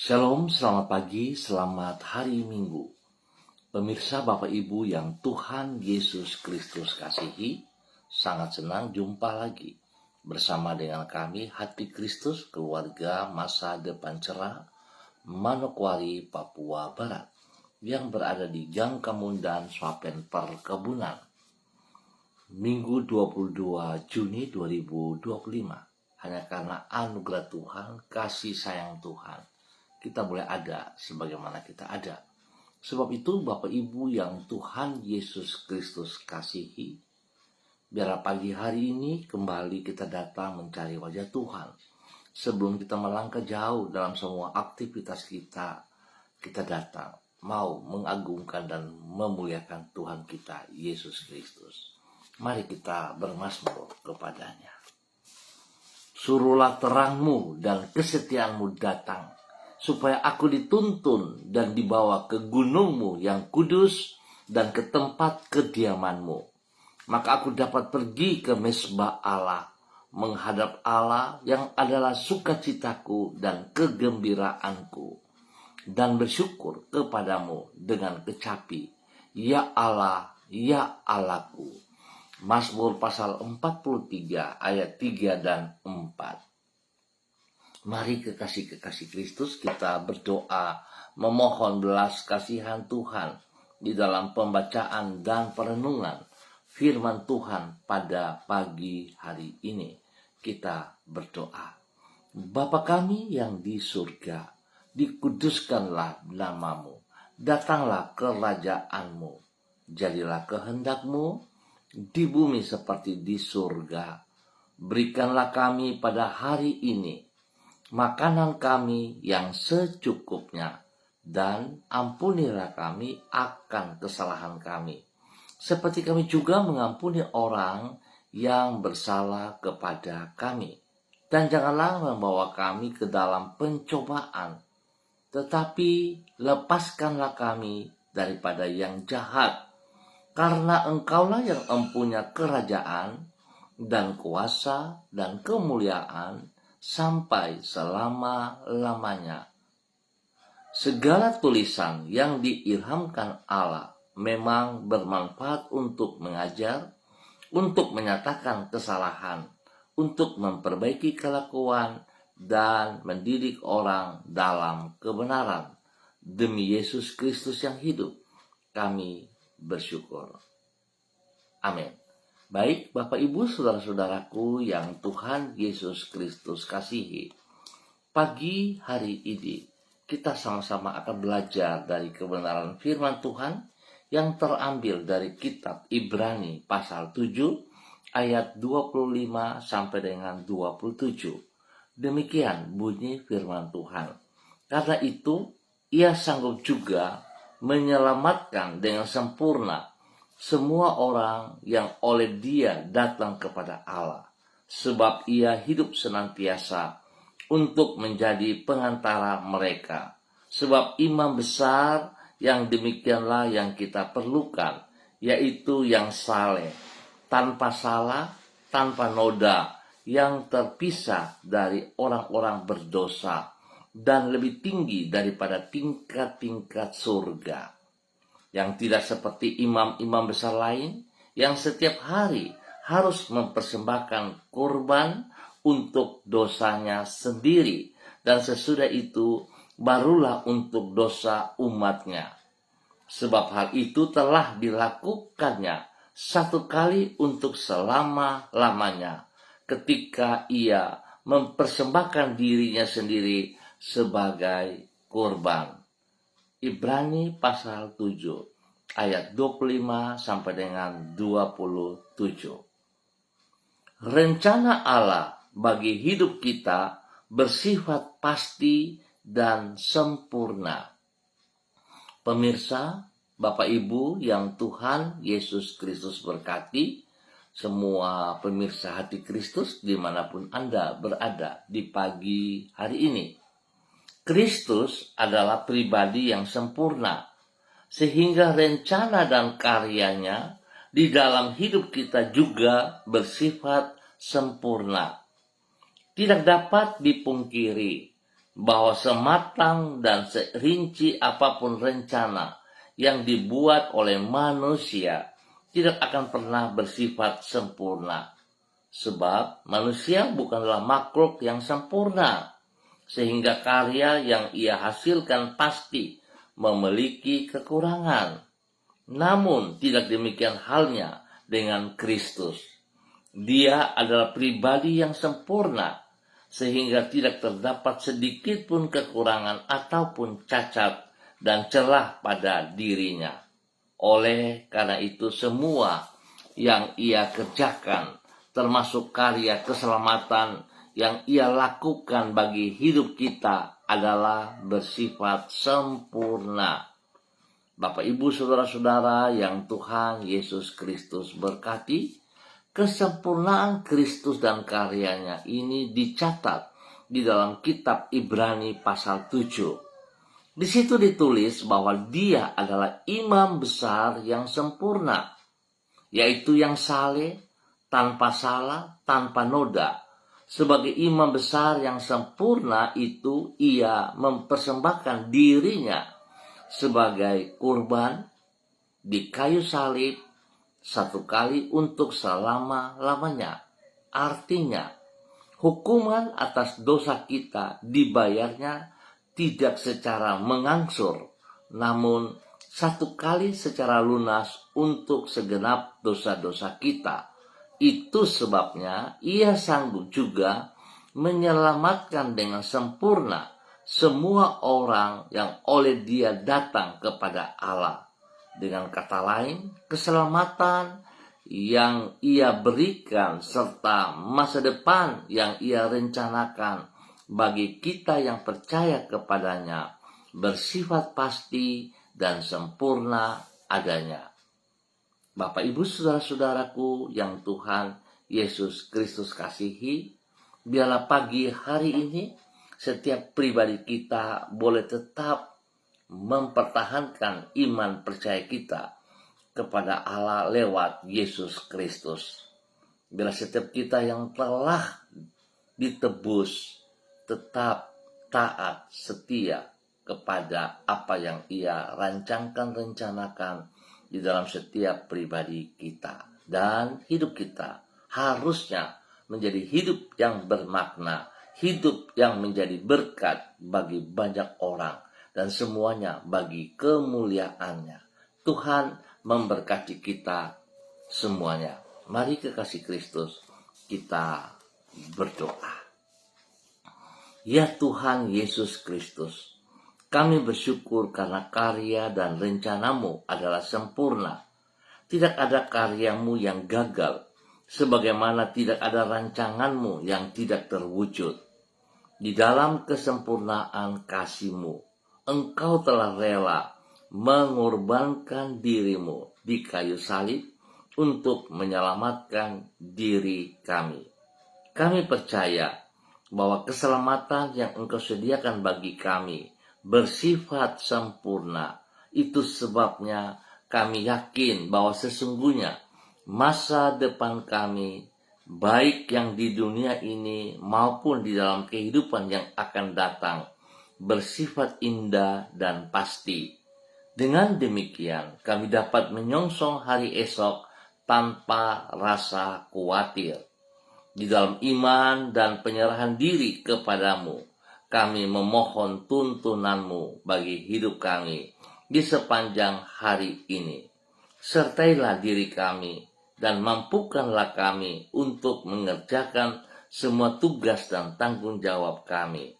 Shalom, selamat pagi, selamat hari Minggu. Pemirsa Bapak Ibu yang Tuhan Yesus Kristus kasihi, sangat senang jumpa lagi bersama dengan kami Hati Kristus Keluarga Masa Depan Cerah, Manokwari, Papua Barat, yang berada di Gang Kemundan, Swapen Perkebunan. Minggu 22 Juni 2025, hanya karena anugerah Tuhan, kasih sayang Tuhan, kita boleh ada sebagaimana kita ada. Sebab itu Bapak Ibu yang Tuhan Yesus Kristus kasihi, biar pagi hari ini kembali kita datang mencari wajah Tuhan. Sebelum kita melangkah jauh dalam semua aktivitas kita datang mau mengagungkan dan memuliakan Tuhan kita Yesus Kristus. Mari kita bermazmur kepadanya. Suruhlah terangmu dan kesetiaanmu datang, supaya aku dituntun dan dibawa ke gunungmu yang kudus dan ke tempat kediamanmu. Maka aku dapat pergi ke mezbah Allah, menghadap Allah yang adalah sukacitaku dan kegembiraanku, dan bersyukur kepadamu dengan kecapi, ya Allah, ya Allahku. Mazmur pasal 43 ayat 3 dan 4. Mari kekasih-kekasih Kristus kita berdoa memohon belas kasihan Tuhan di dalam pembacaan dan perenungan firman Tuhan pada pagi hari ini. Kita berdoa. Bapa kami yang di surga, dikuduskanlah namamu, datanglah kerajaanmu, jadilah kehendakmu di bumi seperti di surga. Berikanlah kami pada hari ini makanan kami yang secukupnya, dan ampunilah kami akan kesalahan kami, seperti kami juga mengampuni orang yang bersalah kepada kami. Dan janganlah membawa kami ke dalam pencobaan, tetapi lepaskanlah kami daripada yang jahat. Karena Engkaulah yang empunya kerajaan dan kuasa dan kemuliaan sampai selama-lamanya. Segala tulisan yang diilhamkan Allah memang bermanfaat untuk mengajar, untuk menyatakan kesalahan, untuk memperbaiki kelakuan, dan mendidik orang dalam kebenaran. Demi Yesus Kristus yang hidup, kami bersyukur. Amin. Baik Bapak Ibu saudara-saudaraku yang Tuhan Yesus Kristus kasihi, pagi hari ini kita sama-sama akan belajar dari kebenaran firman Tuhan yang terambil dari kitab Ibrani pasal 7 ayat 25 sampai dengan 27. Demikian bunyi firman Tuhan. Karena itu ia sanggup juga menyelamatkan dengan sempurna semua orang yang oleh Dia datang kepada Allah, sebab Ia hidup senantiasa untuk menjadi pengantara mereka. Sebab imam besar yang demikianlah yang kita perlukan, yaitu yang saleh, tanpa salah, tanpa noda, yang terpisah dari orang-orang berdosa, dan lebih tinggi daripada tingkat-tingkat surga, yang tidak seperti imam-imam besar lain yang setiap hari harus mempersembahkan kurban untuk dosanya sendiri, dan sesudah itu barulah untuk dosa umatnya. Sebab hal itu telah dilakukannya satu kali untuk selama-lamanya, ketika ia mempersembahkan dirinya sendiri sebagai kurban. Ibrani pasal 7 ayat 25 sampai dengan 27. Rencana Allah bagi hidup kita bersifat pasti dan sempurna. Pemirsa, Bapak Ibu yang Tuhan Yesus Kristus berkati, semua pemirsa Hati Kristus dimanapun Anda berada di pagi hari ini. Kristus adalah pribadi yang sempurna, sehingga rencana dan karyanya di dalam hidup kita juga bersifat sempurna. Tidak dapat dipungkiri, bahwa sematang dan serinci apapun rencana yang dibuat oleh manusia tidak akan pernah bersifat sempurna. Sebab manusia bukanlah makhluk yang sempurna, sehingga karya yang ia hasilkan pasti memiliki kekurangan. Namun tidak demikian halnya dengan Kristus. Dia adalah pribadi yang sempurna, sehingga tidak terdapat sedikit pun kekurangan ataupun cacat dan celah pada dirinya. Oleh karena itu semua yang ia kerjakan, termasuk karya keselamatan yang ia lakukan bagi hidup kita, adalah bersifat sempurna. Bapak, Ibu, saudara-saudara yang Tuhan Yesus Kristus berkati, kesempurnaan Kristus dan karyanya ini dicatat di dalam kitab Ibrani pasal 7. Di situ ditulis bahwa dia adalah imam besar yang sempurna, yaitu yang saleh, tanpa salah, tanpa noda. Sebagai imam besar yang sempurna itu, ia mempersembahkan dirinya sebagai kurban di kayu salib satu kali untuk selama-lamanya. Artinya, hukuman atas dosa kita dibayarnya tidak secara mengangsur, namun satu kali secara lunas untuk segenap dosa-dosa kita. Itu sebabnya ia sanggup juga menyelamatkan dengan sempurna semua orang yang oleh dia datang kepada Allah. Dengan kata lain, keselamatan yang ia berikan serta masa depan yang ia rencanakan bagi kita yang percaya kepadanya bersifat pasti dan sempurna adanya. Bapak, Ibu, saudara-saudaraku yang Tuhan Yesus Kristus kasihi, biarlah pagi hari ini setiap pribadi kita boleh tetap mempertahankan iman percaya kita kepada Allah lewat Yesus Kristus. Bila setiap kita yang telah ditebus tetap taat, setia kepada apa yang ia rancangkan, rencanakan di dalam setiap pribadi kita. Dan hidup kita harusnya menjadi hidup yang bermakna, hidup yang menjadi berkat bagi banyak orang, dan semuanya bagi kemuliaannya. Tuhan memberkati kita semuanya. Mari kekasih Kristus, kita berdoa. Ya Tuhan Yesus Kristus, kami bersyukur karena karya dan rencanamu adalah sempurna. Tidak ada karyamu yang gagal, sebagaimana tidak ada rancanganmu yang tidak terwujud. Di dalam kesempurnaan kasih-Mu, Engkau telah rela mengorbankan dirimu di kayu salib untuk menyelamatkan diri kami. Kami percaya bahwa keselamatan yang Engkau sediakan bagi kami bersifat sempurna. Itu sebabnya kami yakin bahwa sesungguhnya masa depan kami, baik yang di dunia ini maupun di dalam kehidupan yang akan datang, bersifat indah dan pasti. Dengan demikian, kami dapat menyongsong hari esok tanpa rasa khawatir. Di dalam iman dan penyerahan diri kepadamu, kami memohon tuntunan-Mu bagi hidup kami di sepanjang hari ini. Sertailah diri kami dan mampukanlah kami untuk mengerjakan semua tugas dan tanggung jawab kami.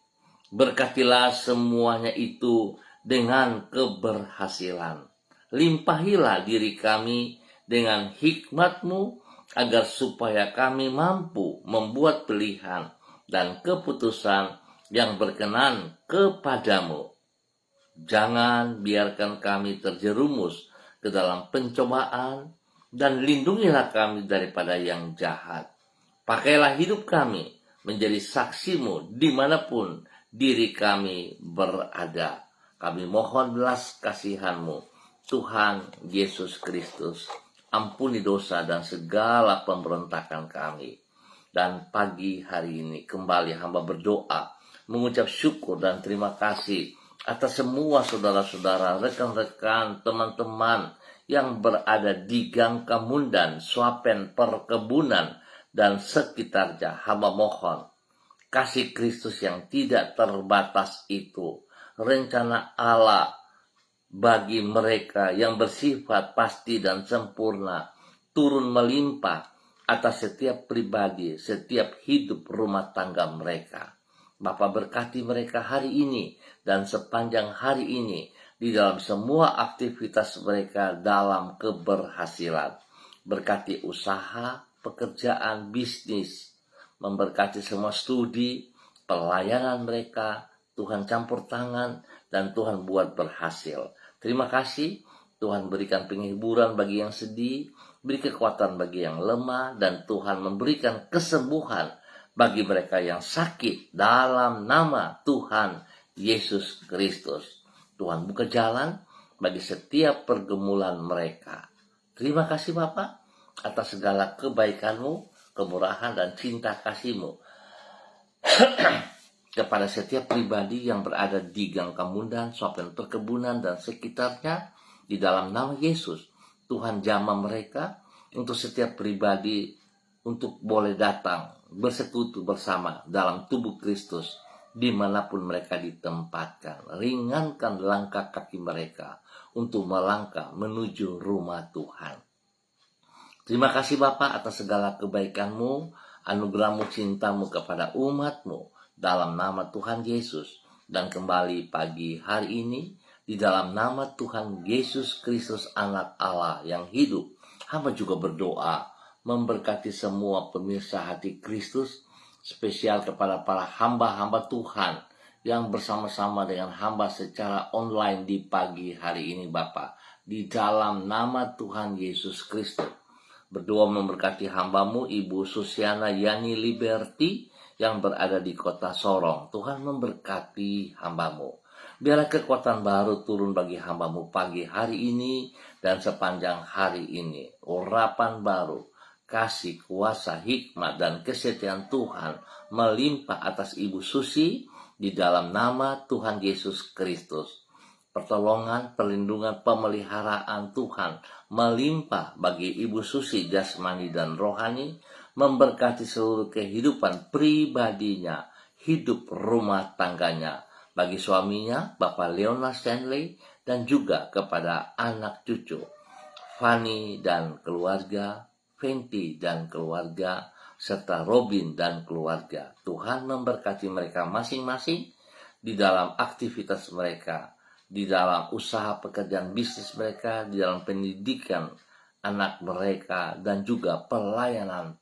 Berkatilah semuanya itu dengan keberhasilan. Limpahilah diri kami dengan hikmat-Mu, agar supaya kami mampu membuat pilihan dan keputusan yang berkenan kepadamu. Jangan biarkan kami terjerumus ke dalam pencobaan, dan lindungilah kami daripada yang jahat. Pakailah hidup kami menjadi saksi-Mu dimanapun diri kami berada. Kami mohon belas kasihan-Mu, Tuhan Yesus Kristus. Ampuni dosa dan segala pemberontakan kami. Dan pagi hari ini kembali hamba berdoa mengucap syukur dan terima kasih atas semua saudara-saudara, rekan-rekan, teman-teman yang berada di Gang Kamundan, Swapen, Perkebunan, dan sekitarnya. Hamba mohon kasih Kristus yang tidak terbatas itu, rencana Allah bagi mereka yang bersifat pasti dan sempurna, turun melimpah atas setiap pribadi, setiap hidup rumah tangga mereka. Bapa berkati mereka hari ini dan sepanjang hari ini di dalam semua aktivitas mereka dalam keberhasilan. Berkati usaha, pekerjaan, bisnis, memberkati semua studi, pelayanan mereka. Tuhan campur tangan dan Tuhan buat berhasil. Terima kasih, Tuhan berikan penghiburan bagi yang sedih, beri kekuatan bagi yang lemah, dan Tuhan memberikan kesembuhan bagi mereka yang sakit dalam nama Tuhan Yesus Kristus. Tuhan buka jalan bagi setiap pergumulan mereka. Terima kasih Bapa atas segala kebaikan-Mu, kemurahan dan cinta kasih-Mu kepada setiap pribadi yang berada di Gang Kamundan, Swapen Perkebunan, dan sekitarnya. Di dalam nama Yesus, Tuhan jamah mereka untuk setiap pribadi untuk boleh datang bersekutu bersama dalam tubuh Kristus dimanapun mereka ditempatkan. Ringankan langkah kaki mereka untuk melangkah menuju rumah Tuhan. Terima kasih Bapa atas segala kebaikan-Mu, anugerah-Mu, cinta-Mu kepada umat-Mu dalam nama Tuhan Yesus. Dan kembali pagi hari ini di dalam nama Tuhan Yesus Kristus anak Allah yang hidup, hamba juga berdoa memberkati semua pemirsa hati Kristus, spesial kepada para hamba-hamba Tuhan yang bersama-sama dengan hamba secara online di pagi hari ini Bapa. Di dalam nama Tuhan Yesus Kristus, berdoa memberkati hamba-Mu Ibu Susiana Yani Liberty yang berada di kota Sorong. Tuhan memberkati hamba-Mu. Biarlah kekuatan baru turun bagi hamba-Mu pagi hari ini dan sepanjang hari ini. Urapan baru, kasih, kuasa, hikmat, dan kesetiaan Tuhan melimpah atas Ibu Susi di dalam nama Tuhan Yesus Kristus. Pertolongan, perlindungan, pemeliharaan Tuhan melimpah bagi Ibu Susi jasmani dan rohani, memberkati seluruh kehidupan pribadinya, hidup rumah tangganya, bagi suaminya, Bapak Leonard Stanley, dan juga kepada anak cucu, Fanny dan keluarga, Fenty dan keluarga, serta Robin dan keluarga. Tuhan memberkati mereka masing-masing di dalam aktivitas mereka, di dalam usaha pekerjaan bisnis mereka, di dalam pendidikan anak mereka, dan juga pelayanan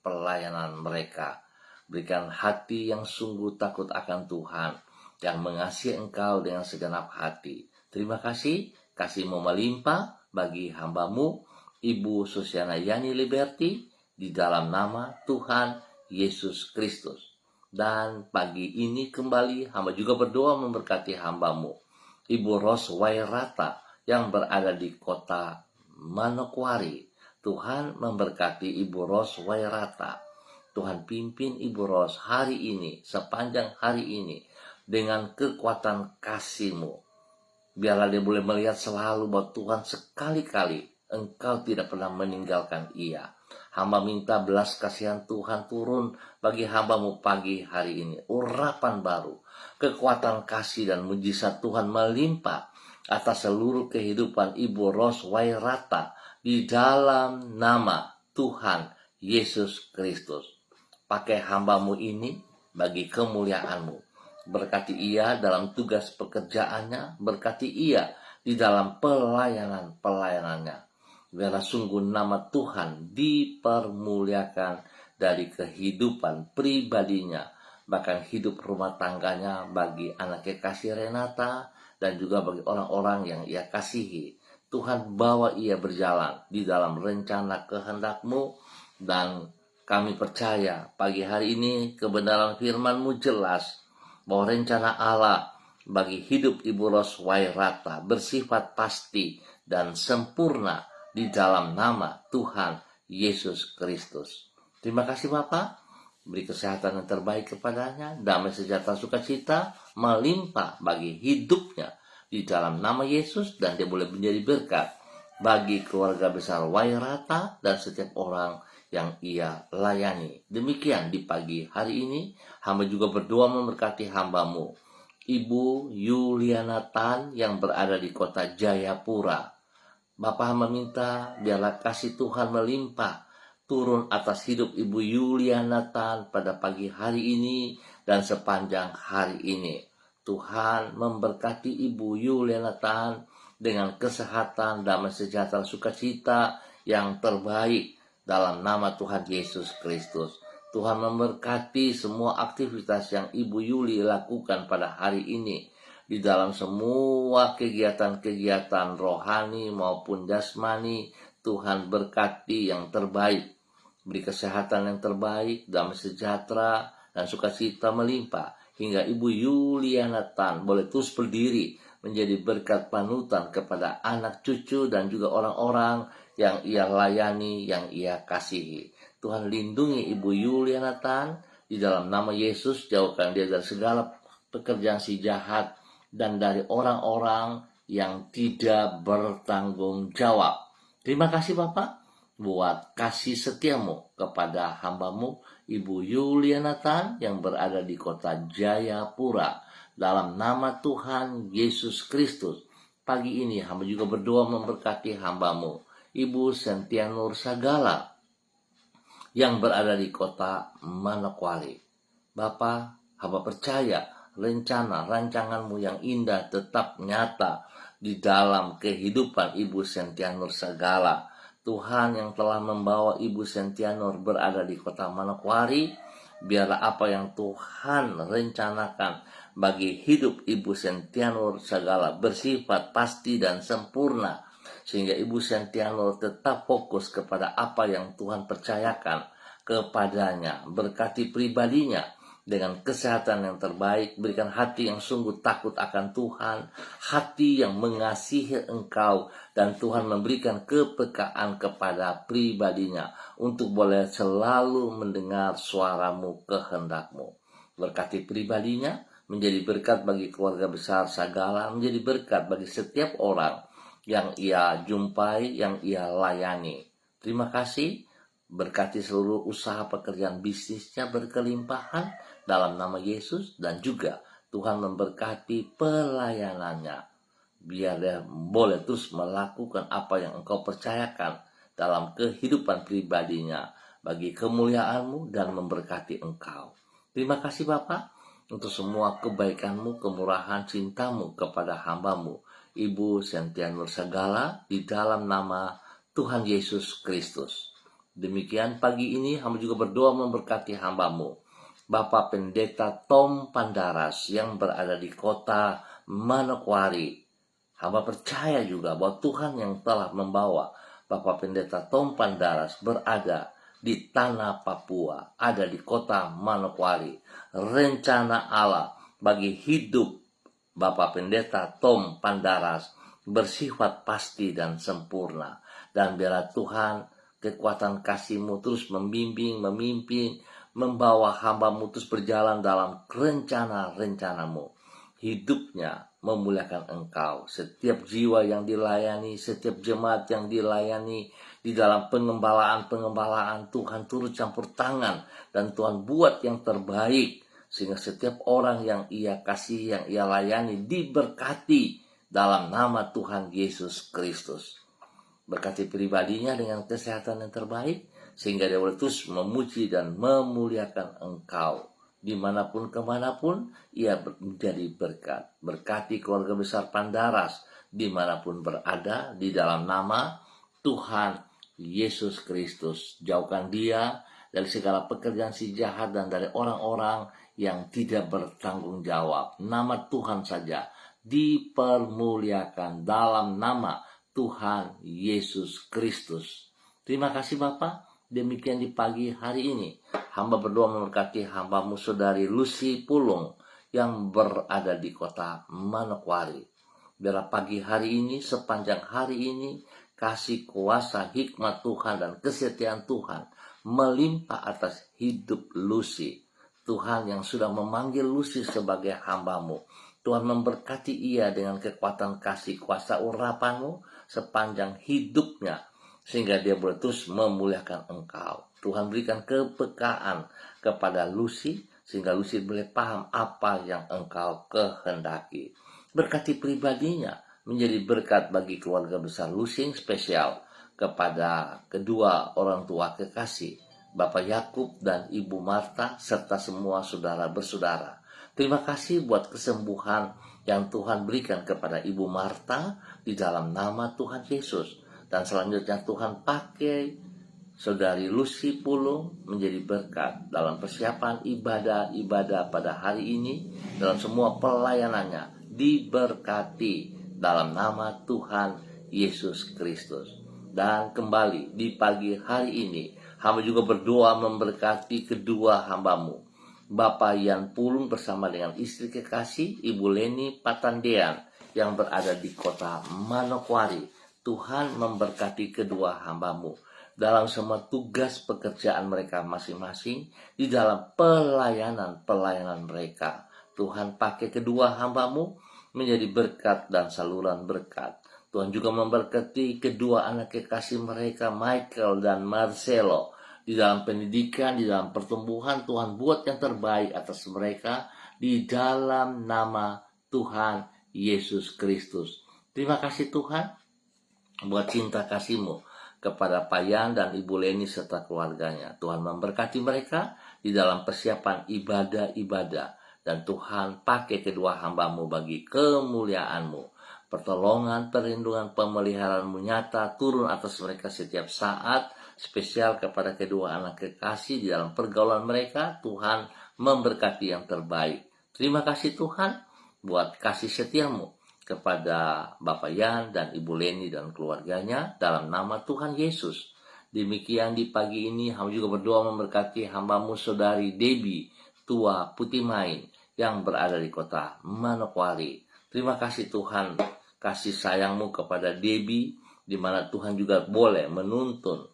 mereka. Berikan hati yang sungguh takut akan Tuhan, yang mengasihi Engkau dengan segenap hati. Terima kasih, kasih-Mu melimpah bagi hamba-Mu Ibu Susiana Yani Liberty di dalam nama Tuhan Yesus Kristus. Dan pagi ini kembali hamba juga berdoa memberkati hamba-Mu Ibu Ros Wairata yang berada di kota Manokwari. Tuhan memberkati Ibu Ros Wairata. Tuhan pimpin Ibu Ros hari ini, sepanjang hari ini, dengan kekuatan kasih-Mu. Biarlah dia boleh melihat selalu bahwa Tuhan sekali-kali Engkau tidak pernah meninggalkan ia. Hamba minta belas kasihan Tuhan turun bagi hamba-Mu pagi hari ini. Urapan baru, kekuatan kasih dan mujizat Tuhan melimpah atas seluruh kehidupan Ibu Ros Wairata di dalam nama Tuhan Yesus Kristus. Pakai hamba-Mu ini bagi kemuliaan-Mu. Berkati ia dalam tugas pekerjaannya, berkati ia di dalam pelayanannya. Biarlah sungguh nama Tuhan dipermuliakan dari kehidupan pribadinya, bahkan hidup rumah tangganya, bagi anak kekasih Renata, dan juga bagi orang-orang yang ia kasihi. Tuhan bawa ia berjalan di dalam rencana kehendak-Mu, dan kami percaya pagi hari ini kebenaran firman-Mu jelas bahwa rencana Allah bagi hidup Ibu Ros Wairata bersifat pasti dan sempurna di dalam nama Tuhan Yesus Kristus. Terima kasih Bapak. Beri kesehatan yang terbaik kepadanya, damai sejahtera sukacita melimpah bagi hidupnya di dalam nama Yesus, dan dia boleh menjadi berkat bagi keluarga besar Wairata dan setiap orang yang ia layani. Demikian di pagi hari ini, hamba juga berdoa memberkati hambamu, Ibu Yuliana Tan yang berada di kota Jayapura. Bapak hamba minta biarlah kasih Tuhan melimpah turun atas hidup Ibu Yuliana Tan pada pagi hari ini dan sepanjang hari ini. Tuhan memberkati Ibu Yuliana Tan dengan kesehatan, damai sejahtera, sukacita yang terbaik dalam nama Tuhan Yesus Kristus. Tuhan memberkati semua aktivitas yang Ibu Yuli lakukan pada hari ini di dalam semua kegiatan-kegiatan rohani maupun jasmani. Tuhan berkati yang terbaik, beri kesehatan yang terbaik, damai sejahtera dan sukacita melimpah, hingga Ibu Yuliana Tan boleh terus berdiri menjadi berkat panutan kepada anak cucu dan juga orang-orang yang ia layani, yang ia kasihi. Tuhan lindungi Ibu Yuliana Tan di dalam nama Yesus, jauhkan dia dari segala pekerjaan si jahat dan dari orang-orang yang tidak bertanggung jawab. Terima kasih Bapak buat kasih setiamu kepada hambamu Ibu Yuliana Tan yang berada di kota Jayapura. Dalam nama Tuhan Yesus Kristus, pagi ini hamba juga berdoa memberkati hambamu Ibu Sentianur Sagala yang berada di kota Manokwari. Bapak, hamba percaya rancanganmu yang indah tetap nyata di dalam kehidupan Ibu Sentianur Sagala. Tuhan yang telah membawa Ibu Sentianur berada di kota Manokwari, biarlah apa yang Tuhan rencanakan bagi hidup Ibu Sentianur Sagala bersifat pasti dan sempurna, sehingga Ibu Sentianur tetap fokus kepada apa yang Tuhan percayakan kepadanya. Berkati pribadinya dengan kesehatan yang terbaik, berikan hati yang sungguh takut akan Tuhan, hati yang mengasihi Engkau, dan Tuhan memberikan kepekaan kepada pribadinya untuk boleh selalu mendengar suaramu, kehendakmu. Berkati pribadinya, menjadi berkat bagi keluarga besar Sagala, menjadi berkat bagi setiap orang yang ia jumpai, yang ia layani. Terima kasih. Berkati seluruh usaha pekerjaan bisnisnya berkelimpahan dalam nama Yesus, dan juga Tuhan memberkati pelayanannya. Biar dia boleh terus melakukan apa yang Engkau percayakan dalam kehidupan pribadinya bagi kemuliaan-Mu dan memberkati Engkau. Terima kasih Bapa untuk semua kebaikan-Mu, kemurahan, cinta-Mu kepada hamba-Mu Ibu Sentianur Sagala di dalam nama Tuhan Yesus Kristus. Demikian pagi ini hamba juga berdoa memberkati hamba-Mu Bapak Pendeta Tom Pandaras yang berada di kota Manokwari. Hamba percaya juga bahwa Tuhan yang telah membawa Bapak Pendeta Tom Pandaras berada di tanah Papua, ada di kota Manokwari. Rencana Allah bagi hidup Bapak Pendeta Tom Pandaras bersifat pasti dan sempurna. Dan biarlah Tuhan kekuatan kasih-Mu terus membimbing, memimpin, membawa hamba-Mu terus berjalan dalam rencana-rencana-Mu. Hidupnya memuliakan Engkau. Setiap jiwa yang dilayani, setiap jemaat yang dilayani, di dalam pengembalaan Tuhan turut campur tangan, dan Tuhan buat yang terbaik, sehingga setiap orang yang ia kasih, yang ia layani diberkati dalam nama Tuhan Yesus Kristus. Berkati pribadinya dengan kesehatan yang terbaik, sehingga dia boleh terus memuji dan memuliakan Engkau. Dimanapun kemanapun ia menjadi berkat. Berkati keluarga besar Pandaras dimanapun berada di dalam nama Tuhan Yesus Kristus. Jauhkan dia dari segala pekerjaan si jahat dan dari orang-orang yang tidak bertanggung jawab. Nama Tuhan saja dipermuliakan dalam nama Tuhan Yesus Kristus. Terima kasih Bapak. Demikian di pagi hari ini hamba berdoa memberkati hamba-Mu Saudari Lucy Pulung yang berada di kota Manokwari. Biarlah pagi hari ini, sepanjang hari ini, kasih kuasa hikmat Tuhan dan kesetiaan Tuhan melimpah atas hidup Lucy. Tuhan yang sudah memanggil Lucy sebagai hamba-Mu. Tuhan memberkati ia dengan kekuatan kasih kuasa urapan-Mu sepanjang hidupnya, sehingga dia boleh terus memuliakan Engkau. Tuhan berikan kepekaan kepada Lucy, sehingga Lucy boleh paham apa yang Engkau kehendaki. Berkati pribadinya menjadi berkat bagi keluarga besar Lucy yang spesial, kepada kedua orang tua kekasih, Bapak Yakub dan Ibu Marta, serta semua saudara bersaudara. Terima kasih buat kesembuhan yang Tuhan berikan kepada Ibu Marta di dalam nama Tuhan Yesus. Dan selanjutnya Tuhan pakai Saudari Lucy Pulung menjadi berkat dalam persiapan ibadah-ibadah pada hari ini, dalam semua pelayanannya diberkati dalam nama Tuhan Yesus Kristus. Dan kembali di pagi hari ini, hamba juga berdoa memberkati kedua hamba-Mu, Bapak Yan Pulung bersama dengan istri kekasih Ibu Leni Patandean yang berada di kota Manokwari. Tuhan memberkati kedua hamba-Mu dalam semua tugas pekerjaan mereka masing-masing, di dalam pelayanan mereka. Tuhan pakai kedua hamba-Mu menjadi berkat dan saluran berkat. Tuhan juga memberkati kedua anak kekasih mereka, Michael dan Marcelo, di dalam pendidikan, di dalam pertumbuhan. Tuhan buat yang terbaik atas mereka di dalam nama Tuhan Yesus Kristus. Terima kasih Tuhan buat cinta kasih-Mu kepada Pak Yan dan Ibu Leni serta keluarganya. Tuhan memberkati mereka di dalam persiapan ibadah-ibadah. Dan Tuhan pakai kedua hamba-Mu bagi kemuliaan-Mu. Pertolongan, perlindungan, pemeliharaan-Mu nyata turun atas mereka setiap saat, spesial kepada kedua anak kekasih di dalam pergaulan mereka. Tuhan memberkati yang terbaik. Terima kasih Tuhan buat kasih setia-Mu kepada Bapak Yan dan Ibu Leni dan keluarganya dalam nama Tuhan Yesus. Demikian di pagi ini hamba juga berdoa memberkati hamba-Mu Saudari Debbie Tua Putimain yang berada di kota Manokwari. Terima kasih Tuhan, kasih sayang-Mu kepada Debbie, di mana Tuhan juga boleh menuntun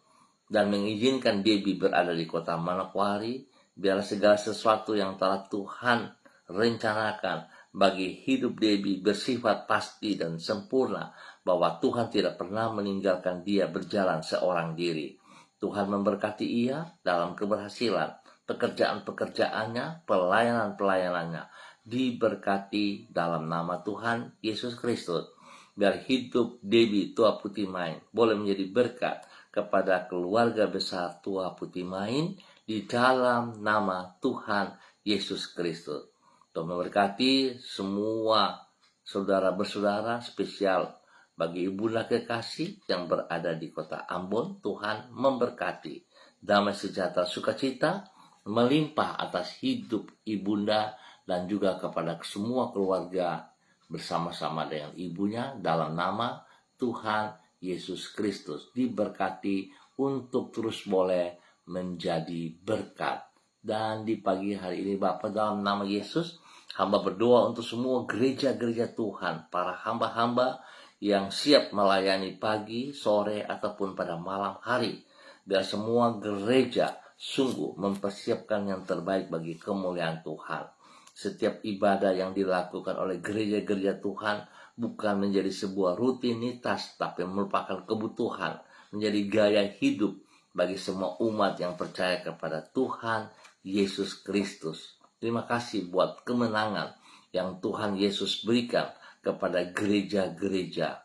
dan mengizinkan Debbie berada di kota Manokwari. Biarlah segala sesuatu yang telah Tuhan rencanakan bagi hidup Debbie bersifat pasti dan sempurna, bahwa Tuhan tidak pernah meninggalkan dia berjalan seorang diri. Tuhan memberkati ia dalam keberhasilan pekerjaan-pekerjaannya, pelayanan-pelayanannya, diberkati dalam nama Tuhan Yesus Kristus. Biar hidup Debbie Tua Putimain boleh menjadi berkat kepada keluarga besar Tua Putimain di dalam nama Tuhan Yesus Kristus. Tuhan memberkati semua saudara bersaudara, spesial bagi ibunda kekasih yang berada di kota Ambon. Tuhan memberkati damai sejahtera sukacita melimpah atas hidup ibunda dan juga kepada semua keluarga bersama-sama dengan ibunya dalam nama Tuhan Yesus Kristus. Diberkati untuk terus boleh menjadi berkat. Dan di pagi hari ini Bapak, dalam nama Yesus, hamba berdoa untuk semua gereja-gereja Tuhan, para hamba-hamba yang siap melayani pagi, sore, ataupun pada malam hari. Biar semua gereja sungguh mempersiapkan yang terbaik bagi kemuliaan Tuhan. Setiap ibadah yang dilakukan oleh gereja-gereja Tuhan bukan menjadi sebuah rutinitas, tapi merupakan kebutuhan, menjadi gaya hidup bagi semua umat yang percaya kepada Tuhan Yesus Kristus. Terima kasih buat kemenangan yang Tuhan Yesus berikan kepada gereja-gereja.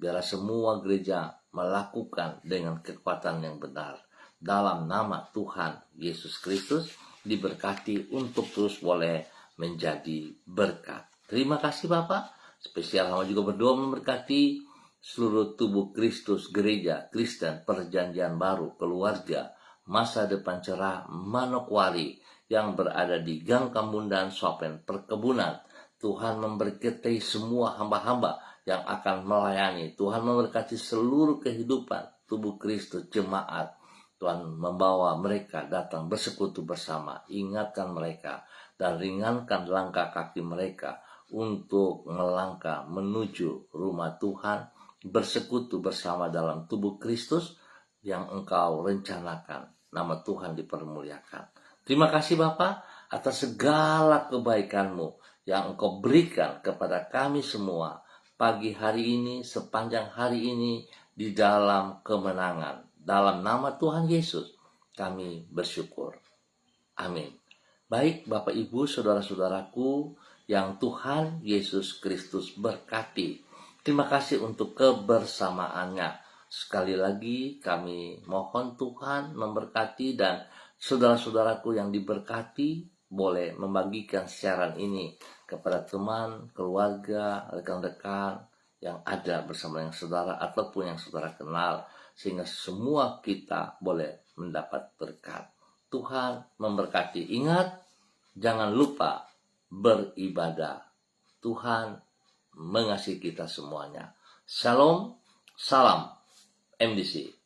Biarlah semua gereja melakukan dengan kekuatan yang benar. Dalam nama Tuhan Yesus Kristus, diberkati untuk terus boleh menjadi berkat. Terima kasih Bapak. Spesial hamba juga berdoa memberkati seluruh tubuh Kristus, gereja Kristen Perjanjian Baru, keluarga Masa Depan Cerah Manokwari yang berada di Gang Kambundan, Sopen Perkebunan. Tuhan memberkati semua hamba-hamba yang akan melayani. Tuhan memberkati seluruh kehidupan tubuh Kristus, jemaat. Tuhan membawa mereka datang bersekutu bersama. Ingatkan mereka dan ringankan langkah kaki mereka untuk melangkah menuju rumah Tuhan, bersekutu bersama dalam tubuh Kristus yang Engkau rencanakan nama Tuhan dipermuliakan. Terima kasih Bapa atas segala kebaikan-Mu yang Engkau berikan kepada kami semua pagi hari ini, sepanjang hari ini, di dalam kemenangan. Dalam nama Tuhan Yesus kami bersyukur. Amin. Baik Bapak Ibu saudara-saudaraku yang Tuhan Yesus Kristus berkati. Terima kasih untuk kebersamaannya. Sekali lagi kami mohon Tuhan memberkati, dan saudara-saudaraku yang diberkati boleh membagikan siaran ini kepada teman, keluarga, rekan-rekan yang ada bersama dengan saudara ataupun yang saudara kenal, sehingga semua kita boleh mendapat berkat. Tuhan memberkati. Ingat, jangan lupa beribadah. Tuhan mengasihi kita semuanya. Shalom, salam MDC.